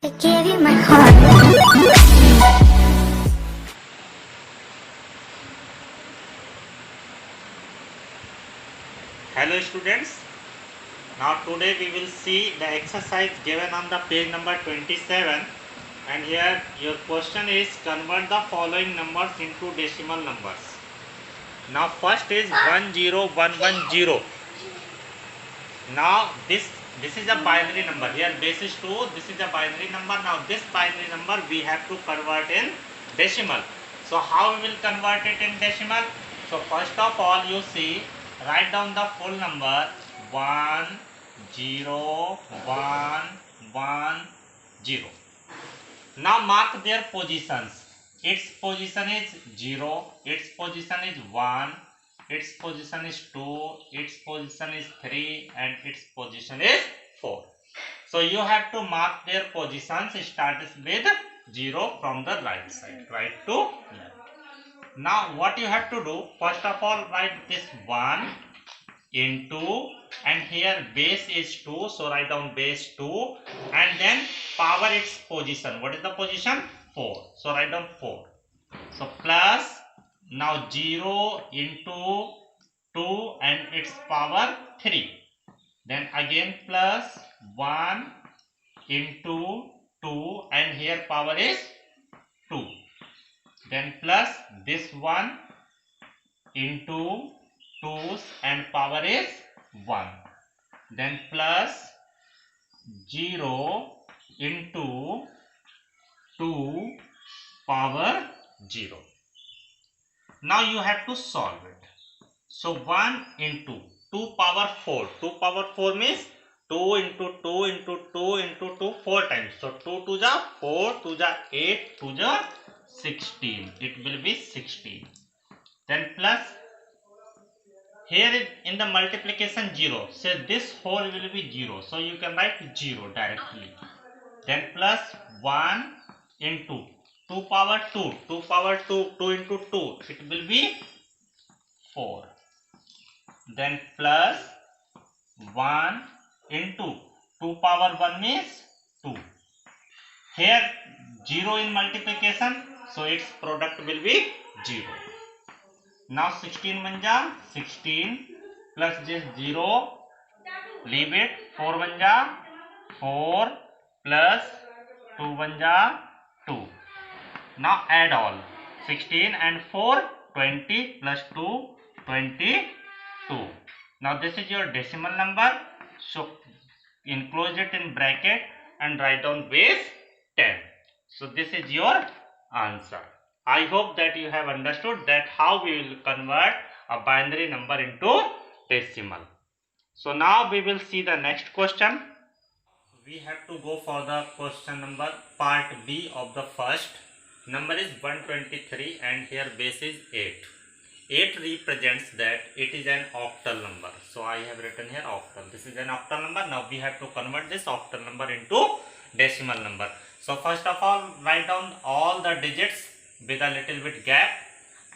I gave you my heart. Hello students, now today we will see the exercise given on the page number 27, and here your question is convert the following numbers into decimal numbers. Now first is 10110. Now this is a binary number. Here base is 2, this is a binary number. Now this binary number we have to convert in decimal. So how we will convert it in decimal? So first of all you see, write down the full number 10110. Now mark their positions. Its position is 0, its position is 1, its position is 2, its position is 3, and its position is 4. So you have to mark their positions. Start with 0 from the right side, right to left. Now what you have to do, first of all write this 1 into, and here base is 2, so write down base 2, and then power its position. What is the position? 4, so write down 4. So plus, now 0 into 2 and its power 3, then again plus 1 into 2 and here power is 2, then plus this one into 2's and power is 1, then plus 0 into 2 power 0. Now you have to solve it. So 1 into 2 power 4. 2 power 4 means 2 into 2 into 2 into 2 4 times. So 2 to the 4 to the 8 to the 16. It will be 16. Then plus, here in the multiplication 0. So this whole will be 0. So you can write 0 directly. Then plus 1 into 2 power 2. 2 power 2. 2 into 2. It will be 4. Then plus 1 into 2 power 1 means 2. Here 0 in multiplication, so its product will be 0. Now 16 1 16 plus this 0, leave it, 4 1 4 plus 2 1 2. Now add all, 16 and 4 20 plus 2 22. Now this is your decimal number, so enclose it in bracket and write down base 10. So this is your answer. I hope that you have understood that how we will convert a binary number into decimal. So now we will see the next question. We have to go for the question number part B of the first. Number is 123 and here base is 8. 8 represents that it is an octal number. So I have written here octal. This is an octal number. Now we have to convert this octal number into decimal number. So first of all write down all the digits with a little bit gap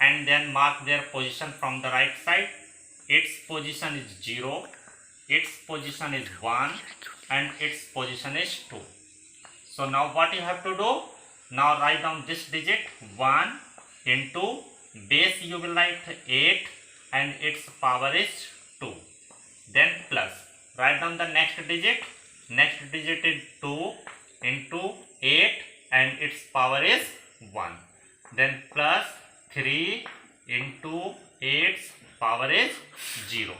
and then mark their position from the right side. Its position is 0, its position is 1 and its position is 2. So now what you have to do? Now write down this digit 1 into base you will write 8 and its power is 2. Then plus, write down the next digit is 2 into 8 and its power is 1. Then plus 3 into 8's power is 0.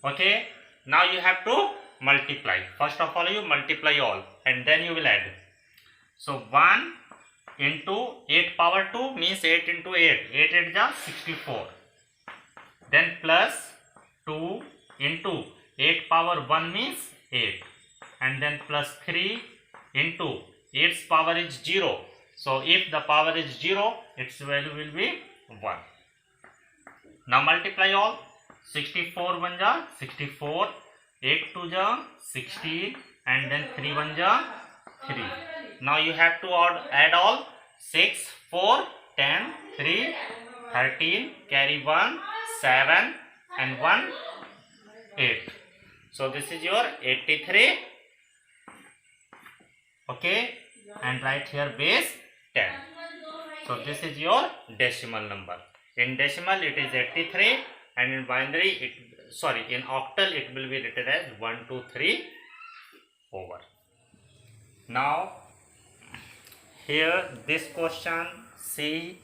Okay, now you have to multiply. First of all you multiply all and then you will add. So 1 into 8 power 2 means 8 into 8. 8 8 is 64. Then plus 2 into 8 power 1 means 8. And then plus 3 into 8's power is 0. So if the power is 0, its value will be 1. Now multiply all. 64 1 ja 64. 8 2 ja 16 and then 3 1 ja 3. Now you have to add all. 6 4 10 3 13 carry 1 7 and 1 8. So this is your 83. Okay, and write here base 10. So this is your decimal number. In decimal it is 83, and in binary in octal it will be written as 123 over. Now here this question, C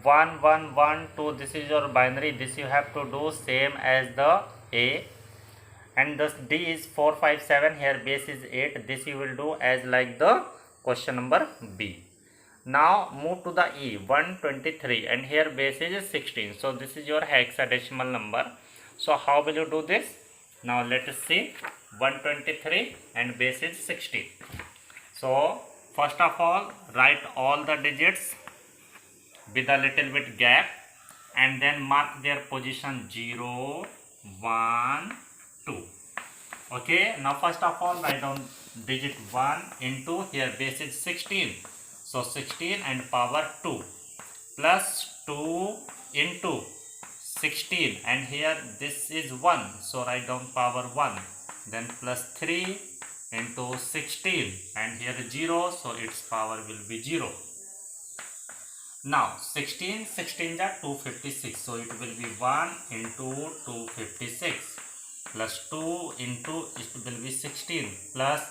1 1 1 2, this is your binary. This you have to do same as the A, and this D is 4 5 7, here base is 8. This you will do as like the question number B. Now move to the E 123, and here base is 16. So this is your hexadecimal number. So how will you do this? Now let us see. 123 and base is 16. So first of all, write all the digits with a little bit gap, and then mark their position 0 1 2. Okay, now first of all write down digit 1 into, here base is 16. So 16 and power 2 plus 2 into 16, and here this is 1. So write down power 1. Then plus 3 into 16, and here 0. So its power will be 0. Now 16 is 256. So it will be 1 into 256 plus 2 into, it will be 16 plus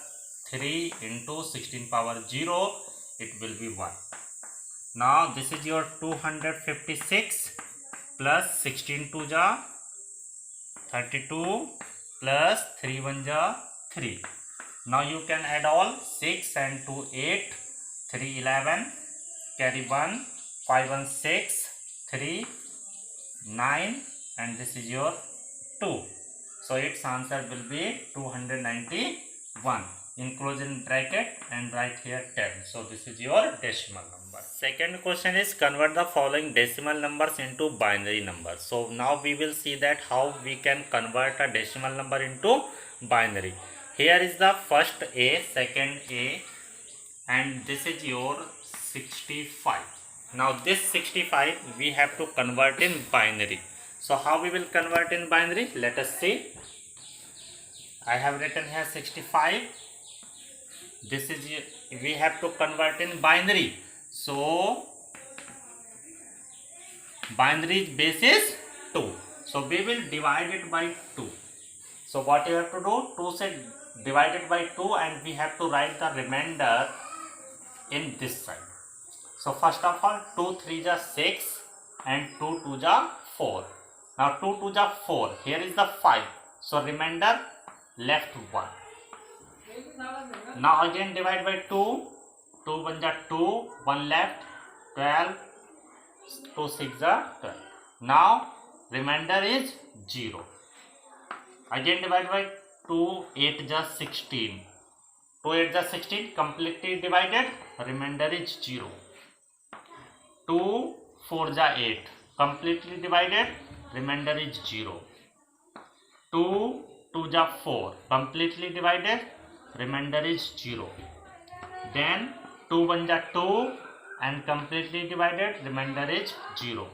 3 into 16 power 0. It will be 1. Now this is your 256 plus 16 2 ja 32 plus 3 1 ja 3. Now you can add all. 6 and 2 8, 3 11, carry 1, 5 1 6, 3 9, and this is your 2. So its answer will be 291. Enclose in bracket and write here 10. So this is your decimal number. Second question is, convert the following decimal numbers into binary numbers. So now we will see that how we can convert a decimal number into binary. Here is the first A, second A, and this is your 65. Now this 65 we have to convert in binary. So how we will convert in binary? Let us see. I have written here 65. This is, we have to convert in binary. So binary base is 2. So we will divide it by 2. So what you have to do? 2 said divided by 2, and we have to write the remainder in this side. So first of all, 2 3 ja 6 and 2 2 ja 4. Now 2 2 ja 4. Here is the 5. So remainder left 1. Now again divide by 2. 2 1 ja 2, 1 left, 12, 2 6 ja 12. Now remainder is 0. Again divide by 2 8 ja 16. 2 8 ja 16, completely divided, remainder is 0. 2 4 ja 8, completely divided, remainder is 0. 2 2 ja 4, completely divided, remainder is 0. Then 2 1 ja 2 and completely divided, remainder is 0.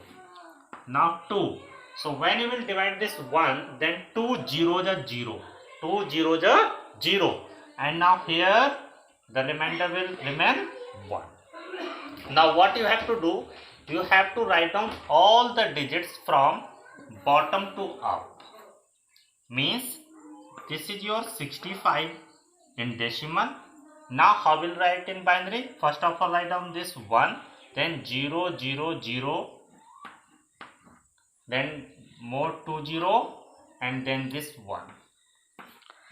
Now 2. So when you will divide this 1, then 2 0 ja 0. 2 0 ja 0. And now here the remainder will remain 1. Now what you have to do? You have to write down all the digits from bottom to up. Means this is your 65 in decimal. Now how will write in binary? First of all write down this 1, then 0 0 0, then more 2 0, and then this 1.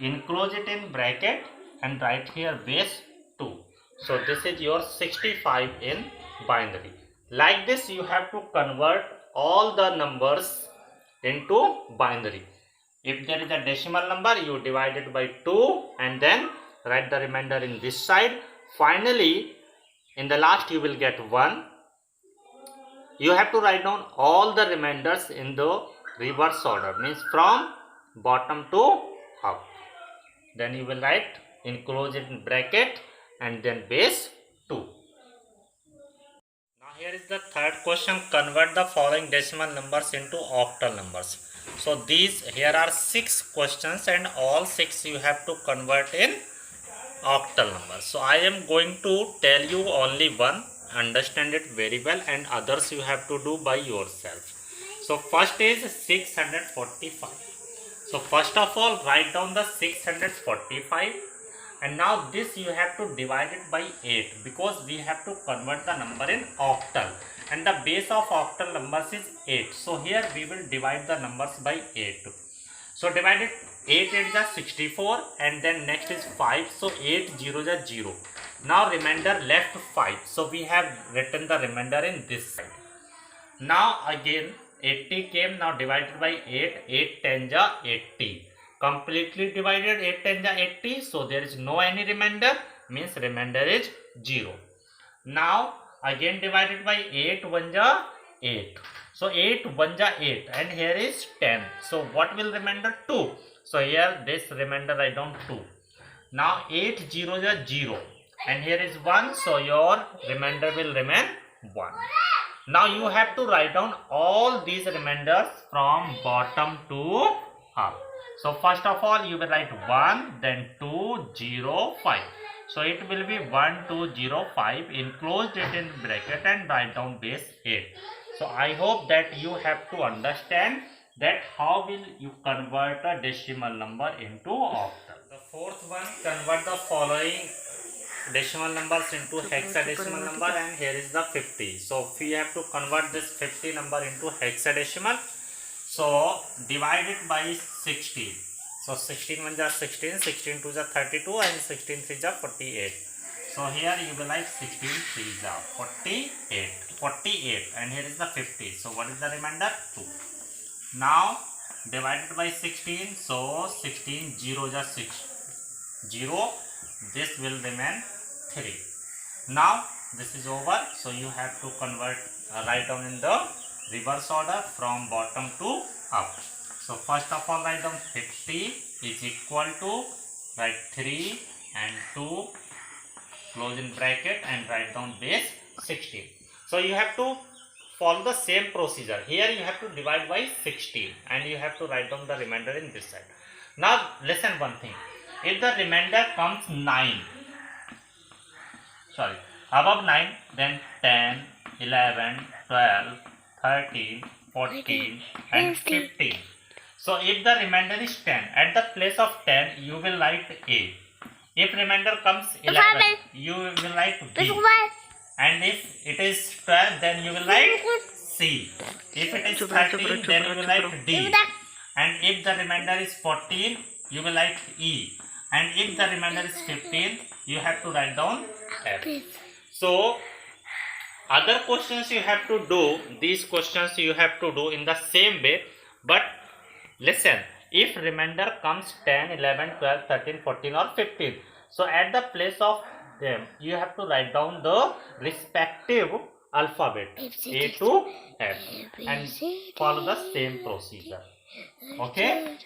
Enclose it in bracket and write here base 2. So this is your 65 in binary. Like this you have to convert all the numbers into binary. If there is a decimal number, you divide it by 2 and then write the remainder in this side. Finally, in the last you will get 1. You have to write down all the remainders in the reverse order, means from bottom to up. Then you will write, enclose it in bracket and then base 2. Now here is the third question. Convert the following decimal numbers into octal numbers. So these, here are 6 questions and all 6 you have to convert in octal number. So I am going to tell you only one, understand it very well, and others you have to do by yourself. So first is 645. So first of all, write down the 645, and now this you have to divide it by 8 because we have to convert the number in octal, and the base of octal numbers is 8. So here we will divide the numbers by 8. So divided 8 8 is 64, and then next is 5. So 8 0 is 0. Now remainder left 5. So we have written the remainder in this side. Now again 80 came, now divided by 8, 8 10 ja 80. Completely divided 8 10 ja 80, so there is no any remainder, means remainder is 0. Now again divided by 8 1 ja 8. So 8 1 ja 8, and here is 10. So what will remainder? 2. So here this remainder write down 2. Now 8 0 ja 0, and here is 1, so your remainder will remain 1. Now you have to write down all these remainders from bottom to up. So first of all you will write 1, then 2 0 5. So it will be 1 2 0 5, enclosed it in bracket and write down base 8. So I hope that you have to understand that how will you convert a decimal number into octal. The fourth one, convert the following decimal numbers into hexadecimal number, and here is the 50. So we have to convert this 50 number into hexadecimal. So divide it by 16. So 16 1 is 16, 16 2 is 32, and 16 3 is 48. So here you will like 16 3 is 48, and here is the 50. So what is the remainder? 2. Now divided by 16. So 16 0 is 6 0. This will remain 3. Now this is over. So you have to convert, write down in the reverse order from bottom to up. So first of all write down 50 is equal to, write 3 and 2, close in bracket, and write down base 16. So you have to follow the same procedure. Here you have to divide by 16, and you have to write down the remainder in this side. Now listen one thing. If the remainder comes 9, above 9, then 10, 11, 12, 13, 14, and 15. So if the remainder is 10, at the place of 10, you will write A. If remainder comes 11, you will write B. And if it is 12, then you will write C. If it is 13, then you will write D. And if the remainder is 14, you will write E. And if the remainder is 15, you have to write down F. So other questions you have to do, these questions you have to do in the same way. But listen, if remainder comes 10, 11, 12, 13, 14 or 15, so at the place of them you have to write down the respective alphabet A to F and follow the same procedure. Okay.